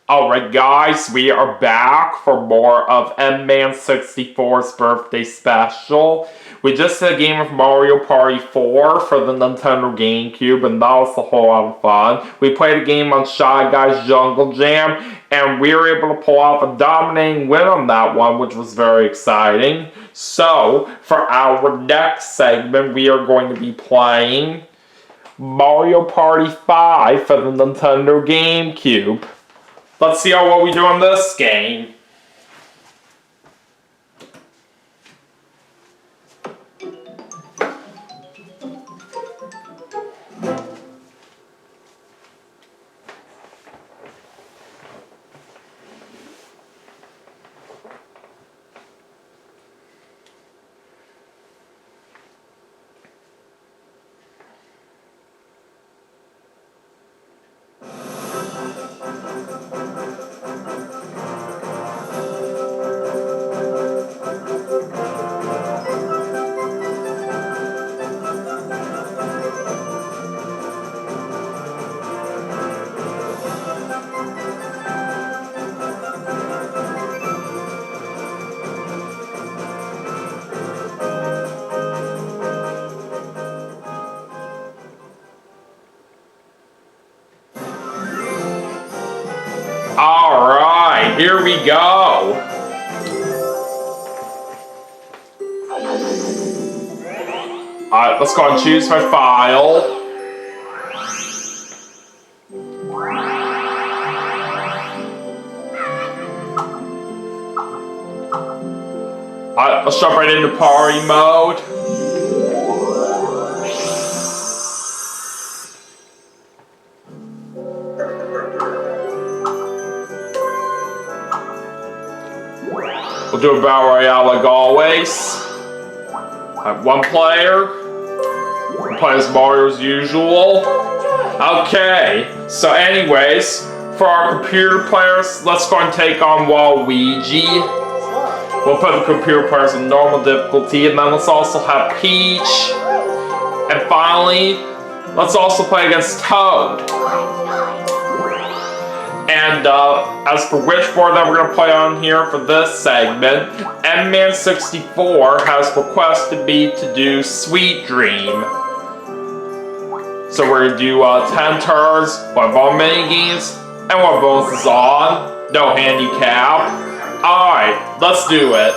Alright guys, we are back for more of NMan64's birthday special. We just did a game of Mario Party 4 for the Nintendo GameCube, and that was a whole lot of fun. We played a game on Shy Guy's Jungle Jam, and we were able to pull off a dominating win on that one, which was very exciting. So, for our next segment, we are going to be playing Mario Party 5 for the Nintendo GameCube. Let's see what we do in this game. Alright, here we go. Alright, let's go and choose my file. Alright, let's jump right into party mode. We'll do a battle royale like always. I have one player. We'll play as Mario as usual. Okay, so anyways, for our computer players, let's go and take on Waluigi. We'll put the computer players in normal difficulty, and then let's also have Peach. And finally, let's also play against Toad. And as for which board that we're going to play on here for this segment, NMan64 has requested me to do Sweet Dream. So we're going to do 10 turns, we'll have all mini games, and we'll have bonuses on. No handicap. Alright, let's do it.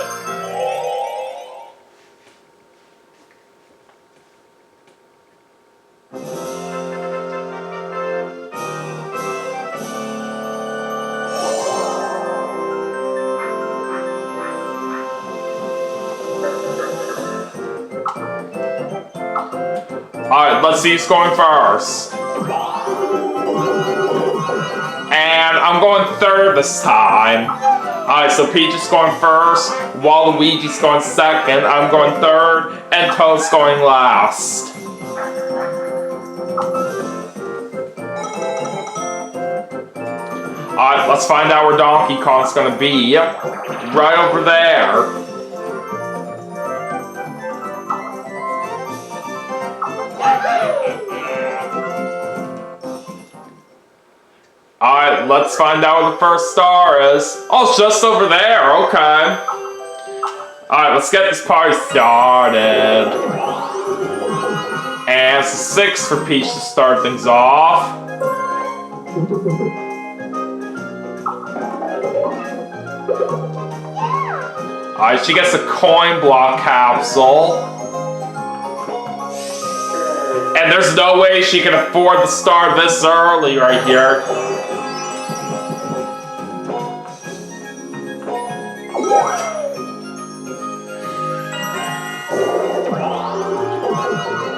Alright, let's see who's going first. And I'm going third this time. Alright, so Peach is going first, Waluigi's going second, I'm going third, and Toad's going last. Alright, let's find out where Donkey Kong's gonna be. Right over there. Alright, let's find out where the first star is. Oh, it's just over there, okay. Alright, let's get this party started. And it's a 6 for Peach to start things off. Alright, she gets a coin block capsule. And there's no way she can afford the star this early right here.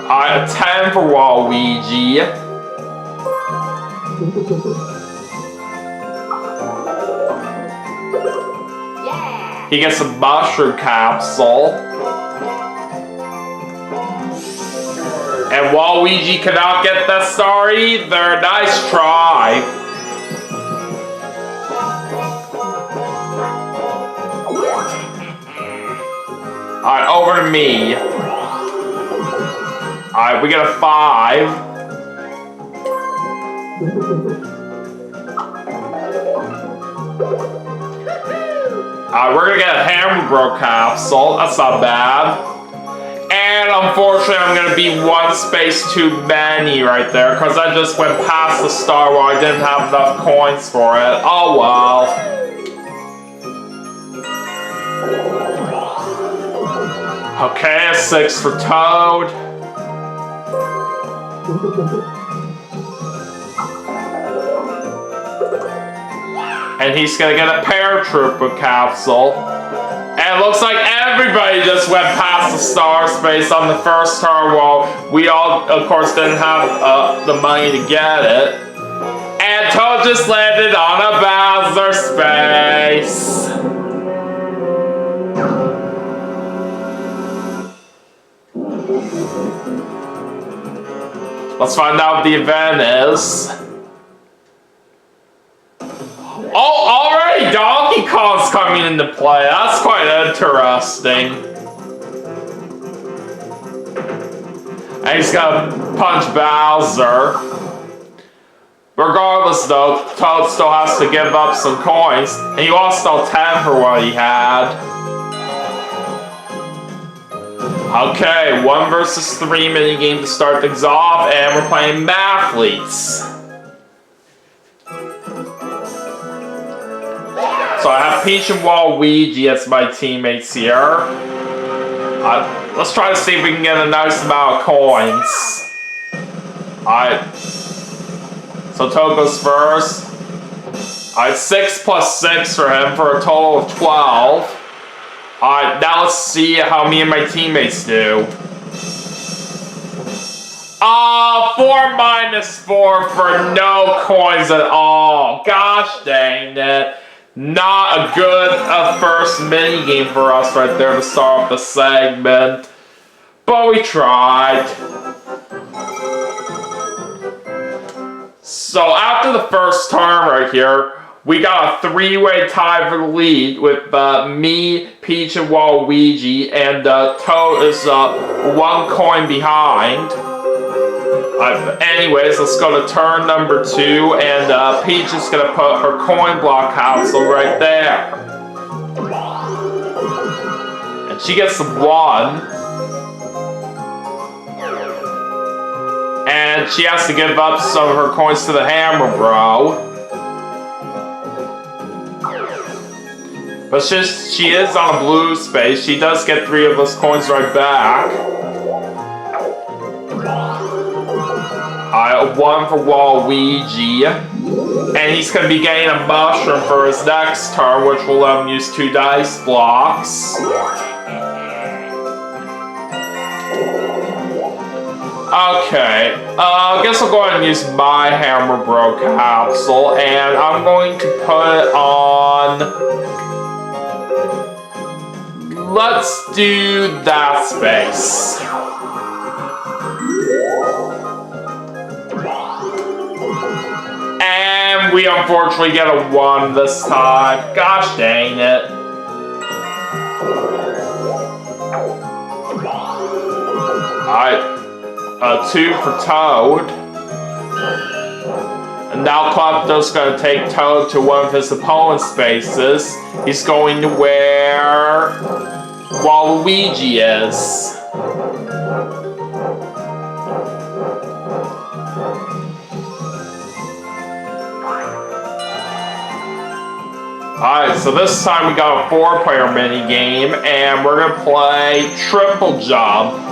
Alright, a 10 for Waluigi. He gets a mushroom capsule. And Waluigi cannot get that star either. Nice try. Alright, over to me. Alright, we got a 5. We're gonna get a Hammer Bro capsule. That's not bad. And unfortunately, I'm gonna be one space too many right there because I just went past the star while I didn't have enough coins for it. Oh well. Okay, a 6 for Toad. And he's gonna get a Paratrooper capsule. And it looks like everybody just went past the star space on the first turn. Well, we all, of course, didn't have the money to get it. And Toad just landed on a Bowser space. Let's find out what the event is. Oh, already Donkey Kong's coming into play. That's quite interesting. And he's gonna punch Bowser. Regardless though, Toad still has to give up some coins. And he lost all 10 for what he had. Okay, 1 versus 3 minigame to start things off, and we're playing Mathletes. So I have Peach and Waluigi as my teammates here. Let's try to see if we can get a nice amount of coins. Alright. So Toad goes first. Alright, 6 plus 6 for him for a total of 12. Alright, now let's see how me and my teammates do. 4 minus 4 for no coins at all. Gosh dang it. Not a good first minigame for us right there to start off the segment. But we tried. So after the first turn right here, we got a 3-way tie for the lead with me, Peach, and Waluigi, and Toad is 1 coin behind. Anyways, let's go to turn number 2, and Peach is going to put her coin block capsule right there. And she gets the 1. And she has to give up some of her coins to the Hammer Bro. But she is on a blue space. She does get 3 of those coins right back. 1 for Waluigi. And he's going to be getting a mushroom for his next turn, which will let him use 2 dice blocks. Okay, I guess I'll go ahead and use my Hammer Bro capsule, and I'm going to put on... Let's do that space. And we unfortunately get a 1 this time. Gosh dang it. Alright. 2 for Toad. And now Klepto's going to take Toad to one of his opponent's spaces. He's going to where Waluigi is. Alright, so this time we got a 4-player minigame, and we're going to play Triple Jump.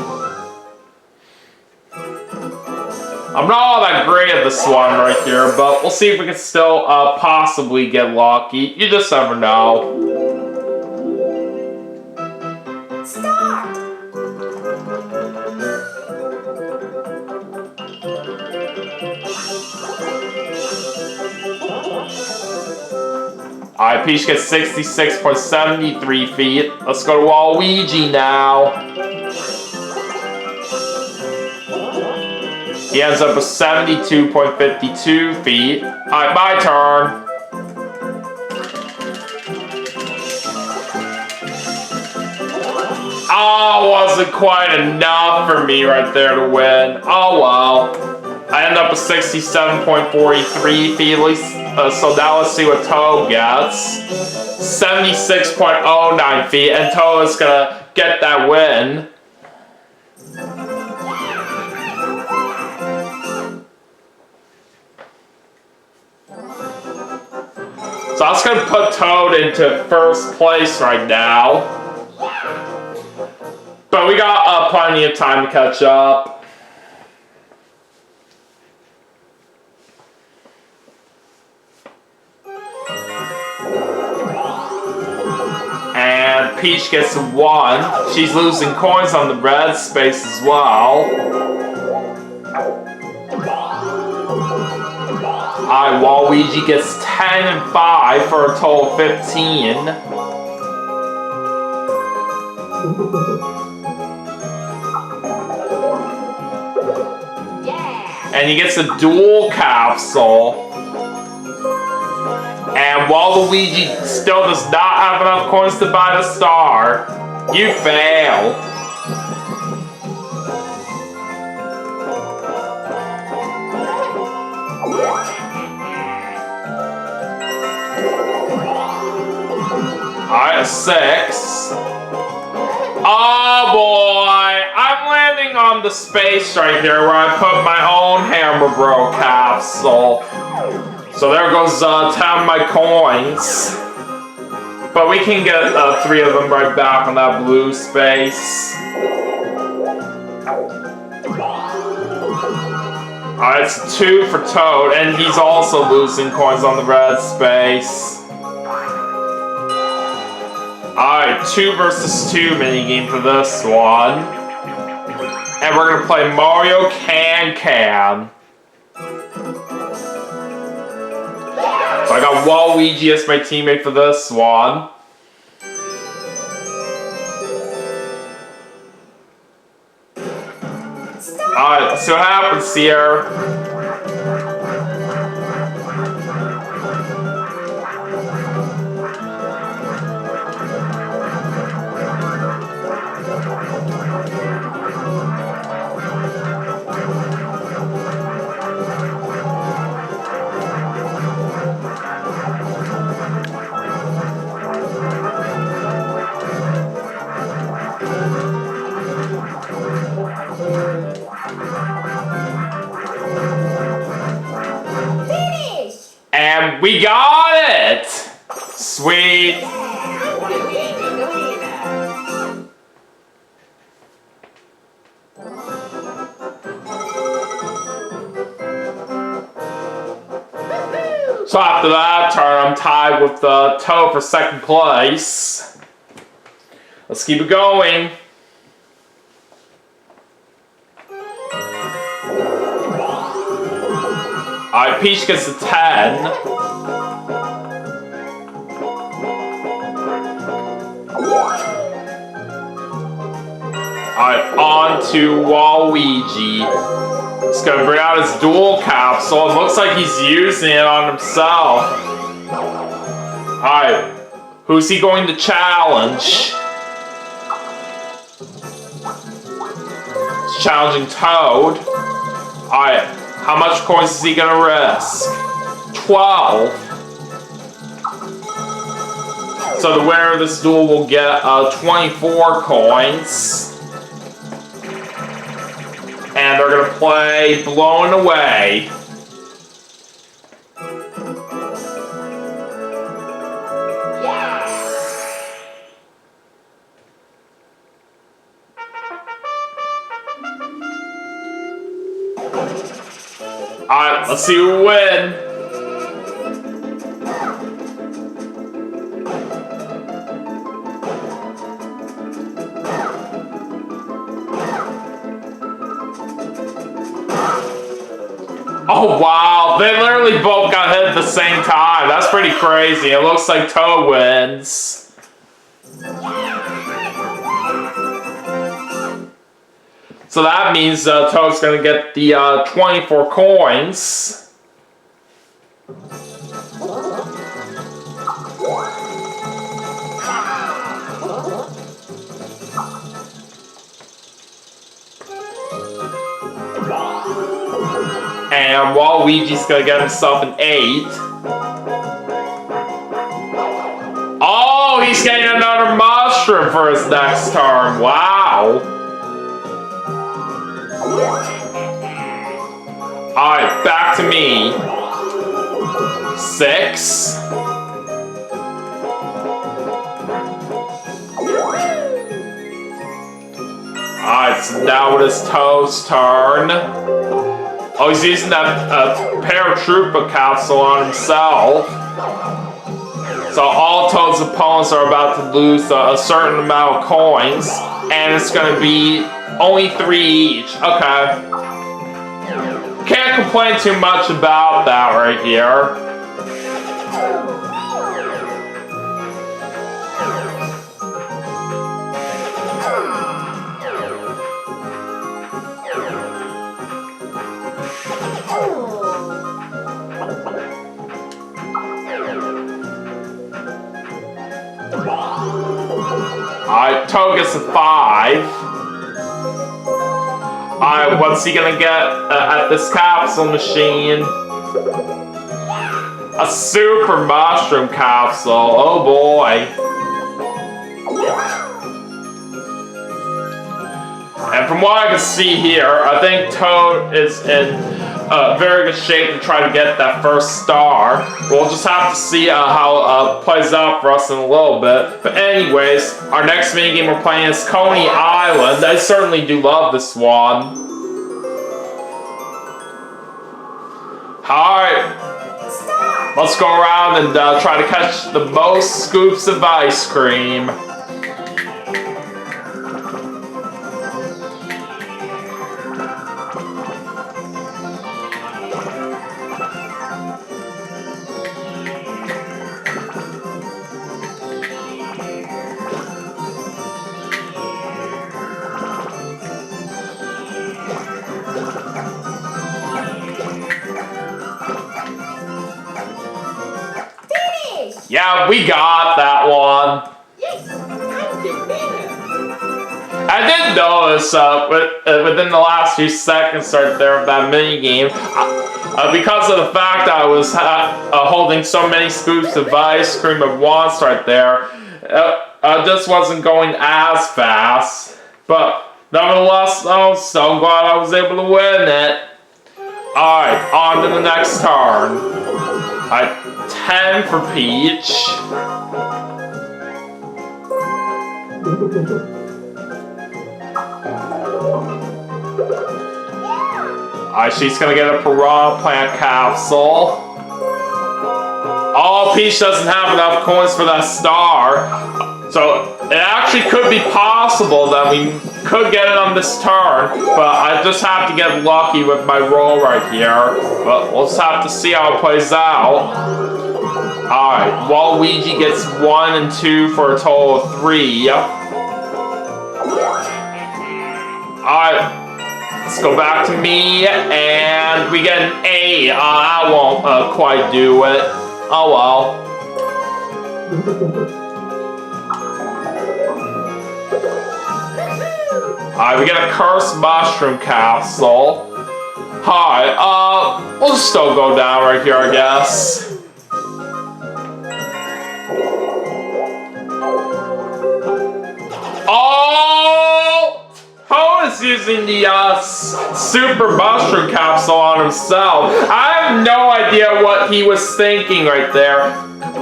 I'm not all that great at this one right here, but we'll see if we can still possibly get lucky. You just never know. Start! Alright, Peach gets 66.73 feet. Let's go to Waluigi now. He ends up with 72.52 feet. Alright, my turn. Oh, wasn't quite enough for me right there to win. Oh well. I end up with 67.43 feet. At least So now let's see what Toad gets. 76.09 feet, and Toad is gonna get that win. So I was gonna put Toad into first place right now. But we got plenty of time to catch up. And Peach gets 1. She's losing coins on the red space as well. Alright, Waluigi gets 10 and 5 for a total of 15. And he gets a dual capsule. And Waluigi still does not have enough coins to buy the star. You fail. Alright, 6. Oh boy! I'm landing on the space right here where I put my own Hammer Bro capsule. So there goes 10 of my coins. But we can get 3 of them right back on that blue space. Alright, it's 2 for Toad, and he's also losing coins on the red space. Alright, 2 versus 2 minigame for this one. And we're gonna play Mario Can. So I got Waluigi as my teammate for this one. Alright, let's see what happens here. And we got it! Sweet! So after that turn, I'm tied with Toad for second place. Let's keep it going. Alright, Peach gets a 10. Alright, on to Waluigi. He's gonna bring out his dual capsule. It looks like he's using it on himself. Alright, who's he going to challenge? He's challenging Toad. Alright, how much coins is he gonna risk? 12. So the winner of this duel will get 24 coins. And they're gonna play Blown Away. Alright, let's see who wins. Oh wow, they literally both got hit at the same time. That's pretty crazy. It looks like Toad wins. So that means Toad's gonna get the 24 coins. And Waluigi's gonna get himself an 8. he's getting another mushroom for his next turn. Wow. Alright, back to me. 6. Alright, so now it is Toad's turn. Oh, he's using that paratrooper capsule on himself. So all Toad's opponents are about to lose a certain amount of coins, and it's going to be only 3 each. Okay. Can't complain too much about that right here. Alright, Toad gets a 5. Alright, what's he gonna get at this capsule machine? A super mushroom capsule. Oh boy. And from what I can see here, I think Toad is in very good shape to try to get that first star. We'll just have to see how it plays out for us in a little bit. But anyways, our next minigame we're playing is Coney Island. I certainly do love this one. Alright, let's go around and try to catch the most scoops of ice cream. Yeah, we got that one. Yes, I did better. I did notice within the last few seconds right there of that minigame, because of the fact I was holding so many scoops of ice cream at once right there, just wasn't going as fast. But nevertheless, I'm so glad I was able to win it. Alright, on to the next turn. Alright, 10 for Peach. Alright, she's gonna get a Piranha Plant capsule. Oh, Peach doesn't have enough coins for that star. So, it actually could be possible that we could get it on this turn, but I just have to get lucky with my roll right here. But we'll just have to see how it plays out. Alright, Waluigi gets 1 and 2 for a total of 3. Alright, let's go back to me, and we get an 8. I won't quite do it. Oh well. Alright, we get a cursed mushroom capsule. Alright, we'll just still go down right here, I guess. Oh! Ho is using the super mushroom capsule on himself. I have no idea what he was thinking right there.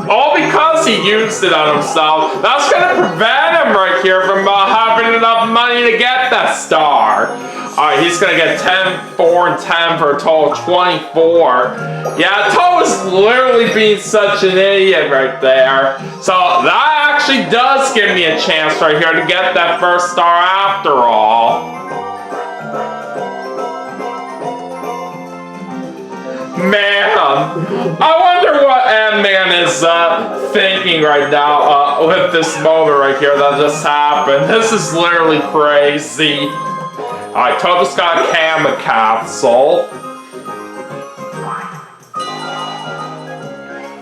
All because he used it on himself. That's gonna prevent him right here from having enough money to get that star. Alright, he's gonna get 10, 4, and 10 for a total of 24. Yeah, Toad is literally being such an idiot right there. So that actually does give me a chance right here to get that first star after all. Man, I wonder what NMan is thinking right now with this moment right here that just happened. This is literally crazy. Alright, Toad just got a Kama capsule.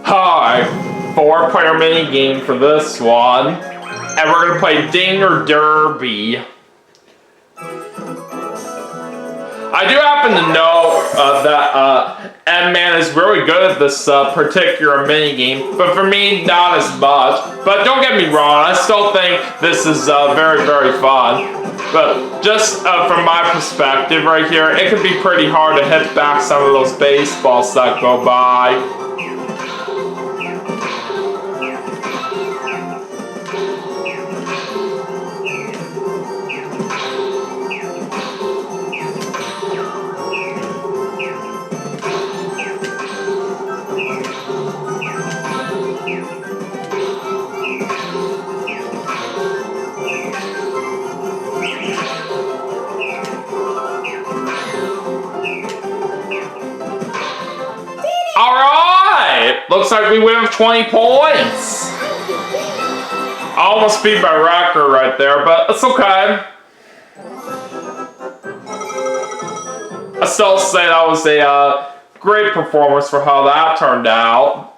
Alright, 4-player mini game for this one. And we're gonna play Ding or Derby. I I do happen to know that NMan is really good at this particular minigame, but for me, not as much. But don't get me wrong, I still think this is very, very fun. But just from my perspective right here, it can be pretty hard to hit back some of those baseballs that go by. Alright! Looks like we win with 20 points. I almost beat my record right there, but it's okay. I still say that was a great performance for how that turned out.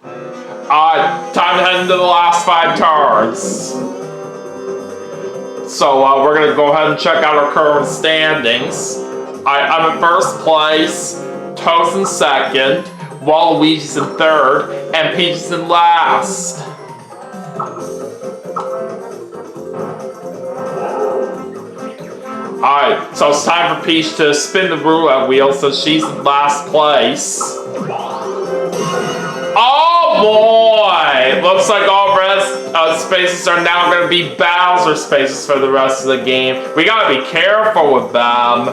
Alright, time to head into the last 5 turns. So we're going to go ahead and check out our current standings. I'm in first place, Toad's in second, Waluigi's in third, and Peach is in last. Alright, so it's time for Peach to spin the roulette wheel so she's in last place. Oh boy! Looks like all rest spaces are now going to be Bowser spaces for the rest of the game. We gotta be careful with them.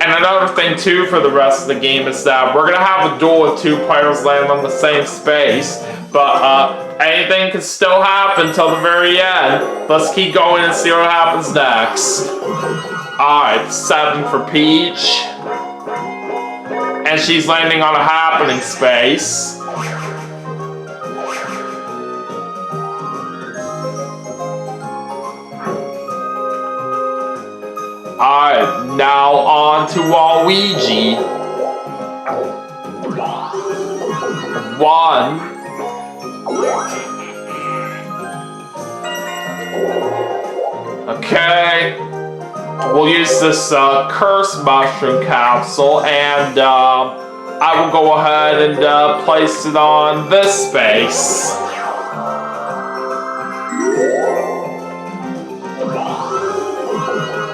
And another thing too for the rest of the game is that we're gonna have a duel with 2 players landing on the same space. But anything can still happen till the very end. Let's keep going and see what happens next. Alright, 7 for Peach. And she's landing on a happening space. Alright, now on to Waluigi. 1. Okay. We'll use this cursed mushroom capsule, and I will go ahead and place it on this space.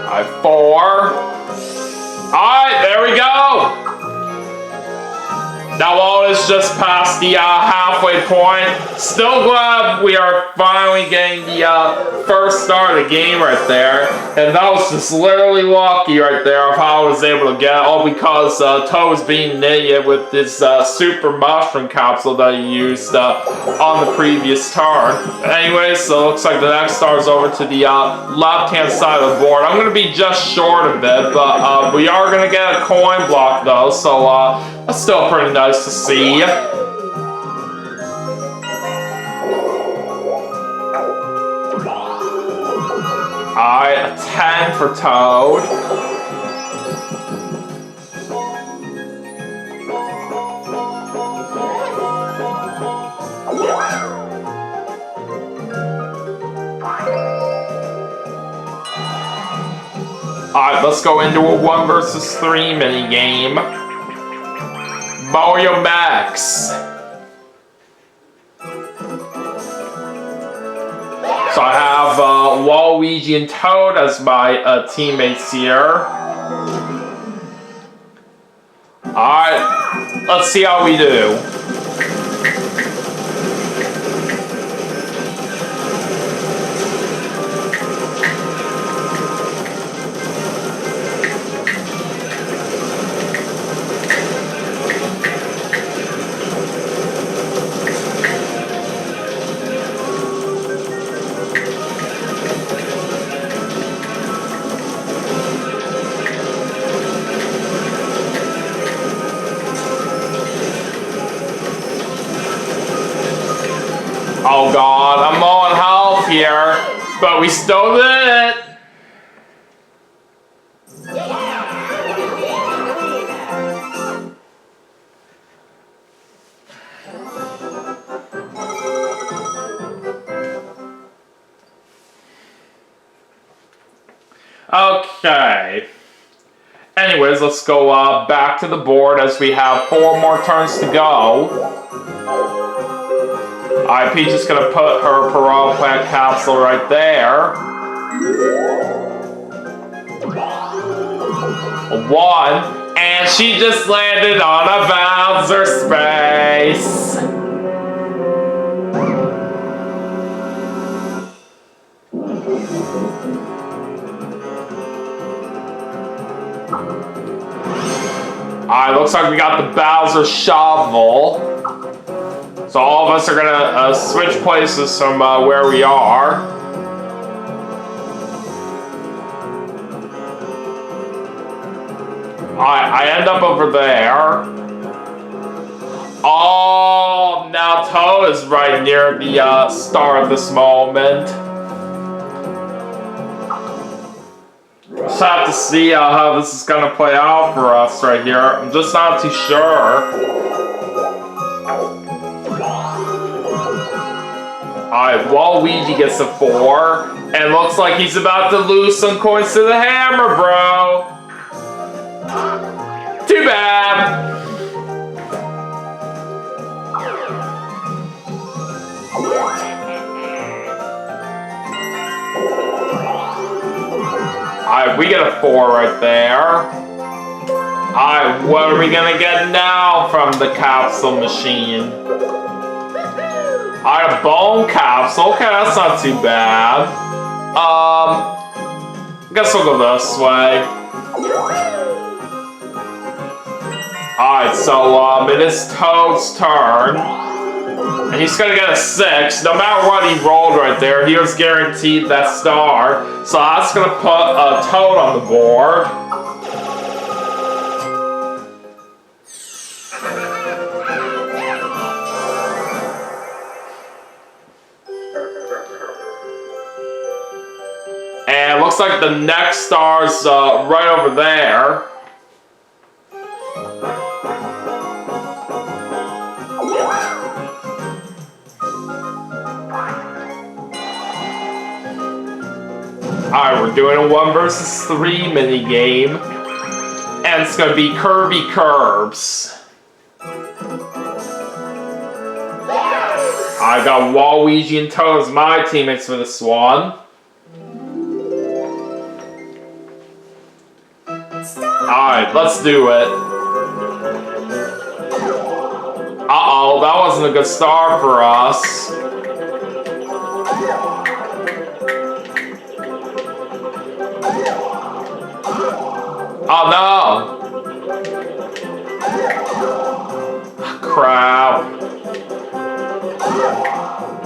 Alright, 4. Alright, there we go! Now all is just past the halfway point. Still glad we are finally getting the first star of the game right there. And that was just literally lucky right there of how I was able to get it. All because Toad was being an idiot with this super mushroom capsule that he used on the previous turn. Anyways, so it looks like the next star is over to the left-hand side of the board. I'm going to be just short of it, but we are going to get a coin block though, so that's still pretty nice to see. Alright, a 10 for Toad. Alright, let's go into a 1 versus 3 mini game. Mario Max. So I have Waluigi and Toad as my teammates here. Alright, let's see how we do. Oh god, I'm low on health here, but we still did it! Okay. Anyways, let's go back to the board as we have 4 more turns to go. Alright, Peach is gonna put her Piranha Plant capsule right there. 1, and she just landed on a Bowser space. Alright, looks like we got the Bowser shovel. So all of us are gonna switch places from where we are. I end up over there. Oh, now Toad is right near the star at this moment. Just have to see how this is gonna play out for us right here. I'm just not too sure. Alright, Waluigi gets a 4, and looks like he's about to lose some coins to the hammer, bro. Too bad. Alright, we get a 4 right there. Alright, what are we gonna get now from the capsule machine? Alright, a bone capsule. Okay, that's not too bad. Guess we'll go this way. Alright, so it is Toad's turn. And he's gonna get a 6. No matter what he rolled right there, he was guaranteed that star. So that's gonna put a Toad on the board. And it looks like the next star's right over there. Alright, we're doing a 1 versus 3 mini game, and it's gonna be Kirby Curbs. I got Waluigi and Toad as my teammates for this one. Alright, let's do it. Uh-oh, that wasn't a good start for us. Oh no! Crap.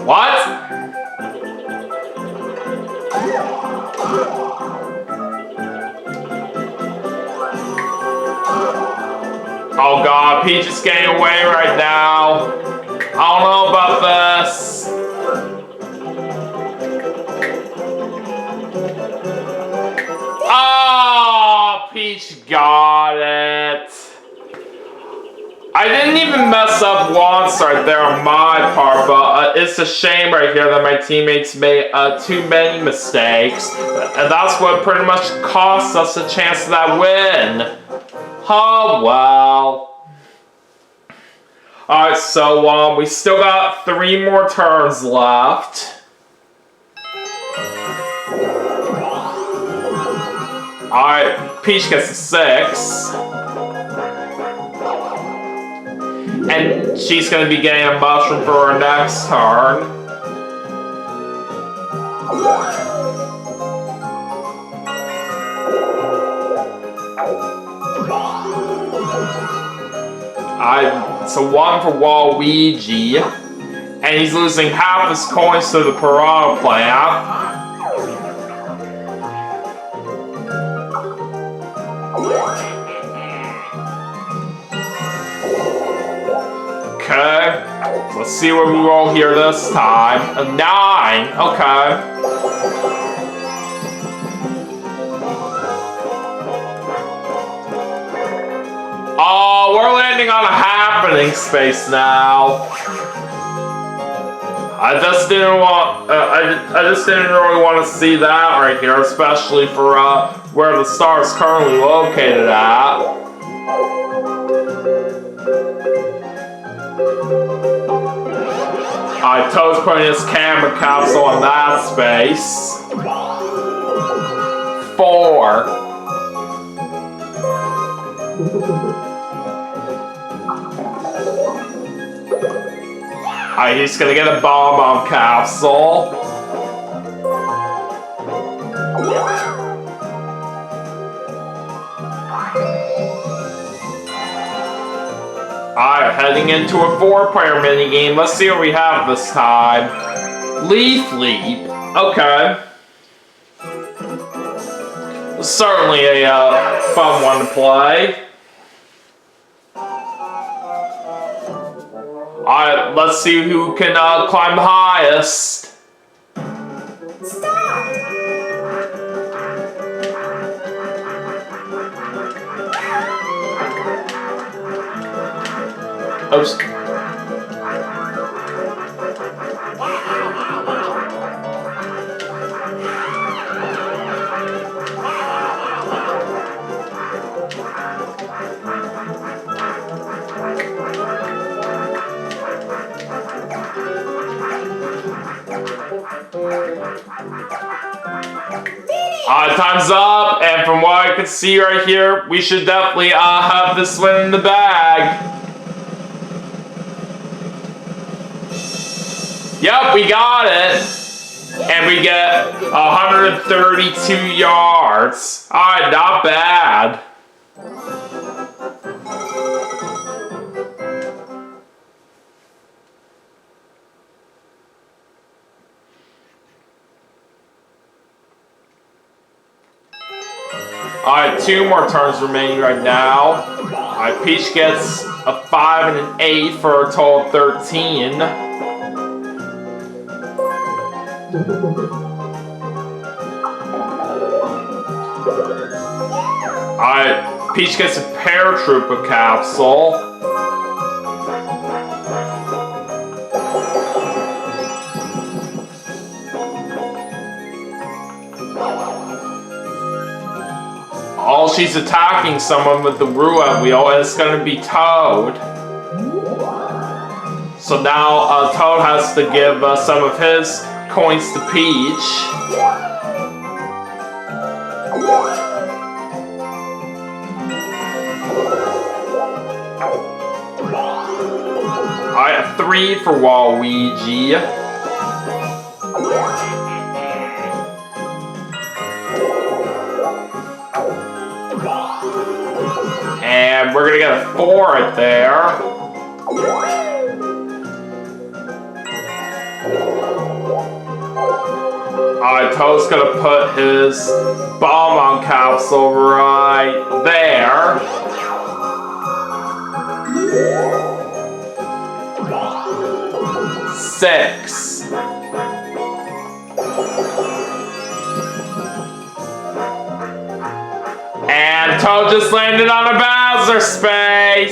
What? Oh god, Peach is getting away right now. I don't know about this. Oh, Peach got it. I didn't even mess up once right there on my part, but it's a shame right here that my teammates made too many mistakes. And that's what pretty much cost us a chance to that win. Oh, well. Alright, so we still got 3 more turns left. Alright, Peach gets a 6. And she's gonna be getting a mushroom for her next turn. It's a 1 for Waluigi, and he's losing half his coins to the Piranha Plant. Okay, let's see what we roll here this time. A 9, okay. Oh, we're landing on a happening space now. I just didn't want. I just didn't really want to see that right here, especially for where the star is currently located at. Alright, Toad's putting his camera capsule in that space. 4. Alright, he's gonna get a bomb capsule. Alright, heading into a 4-player minigame. Let's see what we have this time. Leaf Leap. Okay. Certainly a fun one to play. Alright, let's see who can climb the highest. Stop! Oops. Time's up, and from what I can see right here, we should definitely have this one in the bag. Yep, we got it. And we get 132 yards. Alright, not bad. Alright, 2 more turns remaining right now. Alright, Peach gets a 5 and an 8 for a total of 13. Alright, Peach gets a Paratrooper capsule. Oh, she's attacking someone with the roulette wheel, and it's gonna be Toad. So now Toad has to give some of his coins to Peach. Alright, a 3 for Waluigi. And we're gonna get a 4 right there. Alright, Toad's gonna put his bomb capsule right there. Six. And Toad just landed on a Bowser space.